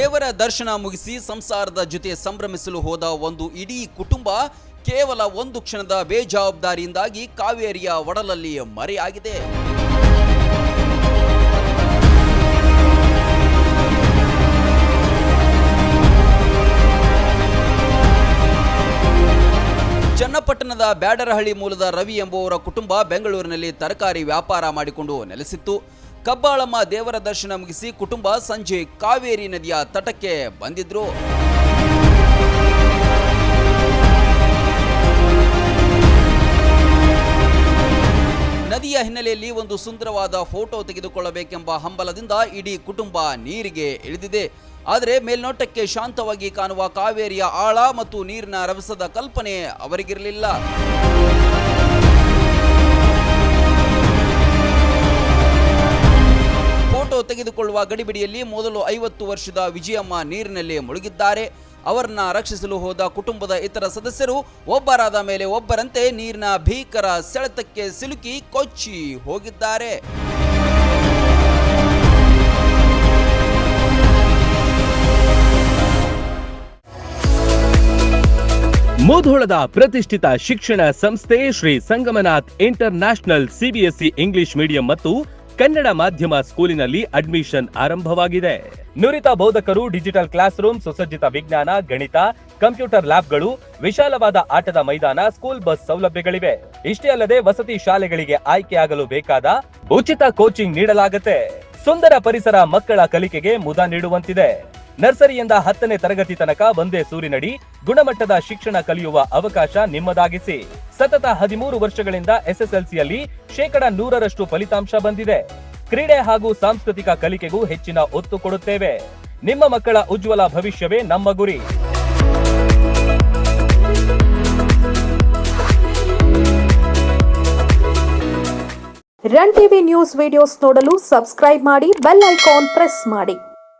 ದೇವರ ದರ್ಶನ ಮುಗಿಸಿ ಸಂಸಾರದ ಜೊತೆ ಸಂಭ್ರಮಿಸಲು ಹೋದ ಒಂದು ಇಡೀ ಕುಟುಂಬ ಕೇವಲ ಒಂದು ಕ್ಷಣದ ಬೇಜವಾಬ್ದಾರಿಯಿಂದಾಗಿ ಕಾವೇರಿಯ ಒಡಲಲ್ಲಿ ಮರೆಯಾಗಿದೆ. ಚನ್ನಪಟ್ಟಣದ ಬ್ಯಾಡರಹಳ್ಳಿ ಮೂಲದ ರವಿ ಎಂಬುವರ ಕುಟುಂಬ ಬೆಂಗಳೂರಿನಲ್ಲಿ ತರಕಾರಿ ವ್ಯಾಪಾರ ಮಾಡಿಕೊಂಡು ನೆಲೆಸಿತ್ತು. ಕಬ್ಬಾಳಮ್ಮ ದೇವರ ದರ್ಶನ ಮುಗಿಸಿ ಕುಟುಂಬ ಸಂಜೆ ಕಾವೇರಿ ನದಿಯ ತಟಕ್ಕೆ ಬಂದಿದ್ರು. ನದಿಯ ಹಿನ್ನೆಲೆಯಲ್ಲಿ ಒಂದು ಸುಂದರವಾದ ಫೋಟೋ ತೆಗೆದುಕೊಳ್ಳಬೇಕೆಂಬ ಹಂಬಲದಿಂದ ಇಡೀ ಕುಟುಂಬ ನೀರಿಗೆ ಇಳಿದಿದೆ. ಆದರೆ ಮೇಲ್ನೋಟಕ್ಕೆ ಶಾಂತವಾಗಿ ಕಾಣುವ ಕಾವೇರಿಯ ಆಳ ಮತ್ತು ನೀರಿನ ರಭಸದ ಕಲ್ಪನೆ ಅವರಿಗಿರಲಿಲ್ಲ. ಫೋಟೋ ತೆಗೆದುಕೊಳ್ಳುವ ಗಡಿಬಿಡಿಯಲ್ಲಿ ಮೊದಲು 50 ವರ್ಷದ ವಿಜಯಮ್ಮ ನೀರಿನಲ್ಲಿ ಮುಳುಗಿದ್ದಾರೆ. ಅವರನ್ನ ರಕ್ಷಿಸಲು ಹೋದ ಕುಟುಂಬದ ಇತರ ಸದಸ್ಯರು ಒಬ್ಬರಾದ ಮೇಲೆ ಒಬ್ಬರಂತೆ ನೀರಿನ ಭೀಕರ ಸೆಳೆತಕ್ಕೆ ಸಿಲುಕಿ ಕೊಚ್ಚಿ ಹೋಗಿದ್ದಾರೆ. ಮುಧೋಳದ ಪ್ರತಿಷ್ಠಿತ ಶಿಕ್ಷಣ ಸಂಸ್ಥೆ Shri Sangamnath international CBSE English medium ಮತ್ತು ಕನ್ನಡ ಮಾಧ್ಯಮ ಸ್ಕೂಲಿನಲ್ಲಿ ಅಡ್ಮಿಷನ್ ಆರಂಭವಾಗಿದೆ. ನುರಿತ ಬೋಧಕರು, ಡಿಜಿಟಲ್ ಕ್ಲಾಸ್ ರೂಮ್, ಸುಸಜ್ಜಿತ ವಿಜ್ಞಾನ, ಗಣಿತ, ಕಂಪ್ಯೂಟರ್ ಲ್ಯಾಬ್ಗಳು, ವಿಶಾಲವಾದ ಆಟದ ಮೈದಾನ, ಸ್ಕೂಲ್ ಬಸ್ ಸೌಲಭ್ಯಗಳಿವೆ. ಇಷ್ಟೇ ಅಲ್ಲದೆ ವಸತಿ ಶಾಲೆಗಳಿಗೆ ಆಯ್ಕೆಯಾಗಲು ಬೇಕಾದ ಉಚಿತ ಕೋಚಿಂಗ್ ನೀಡಲಾಗುತ್ತೆ. ಸುಂದರ ಪರಿಸರ ಮಕ್ಕಳ ಕಲಿಕೆಗೆ ಮುದ ನೀಡುವಂತಿದೆ. ನರ್ಸರಿಯಿಂದ 10ನೇ ತರಗತಿ ತನಕ ಒಂದೇ ಸೂರಿನಡಿ ಗುಣಮಟ್ಟದ ಶಿಕ್ಷಣ ಕಲಿಯುವ ಅವಕಾಶ ನಿಮ್ಮದಾಗಿಸಿ. ಸತತ 13 ವರ್ಷಗಳಿಂದ ಎಸ್ಎಸ್ಎಲ್ಸಿಯಲ್ಲಿ 100% ಫಲಿತಾಂಶ ಬಂದಿದೆ. ಕ್ರೀಡೆ ಹಾಗೂ ಸಾಂಸ್ಕೃತಿಕ ಕಲಿಕೆಗೂ ಹೆಚ್ಚಿನ ಒತ್ತು ಕೊಡುತ್ತೇವೆ. ನಿಮ್ಮ ಮಕ್ಕಳ ಉಜ್ವಲ ಭವಿಷ್ಯವೇ ನಮ್ಮ ಗುರಿ. ರನ್ ಟಿವಿ ನ್ಯೂಸ್ ವಿಡಿಯೋಸ್ ನೋಡಲು ಸಬ್ಸ್ಕ್ರೈಬ್ ಮಾಡಿ, ಬೆಲ್ ಐಕಾನ್ ಪ್ರೆಸ್ ಮಾಡಿ.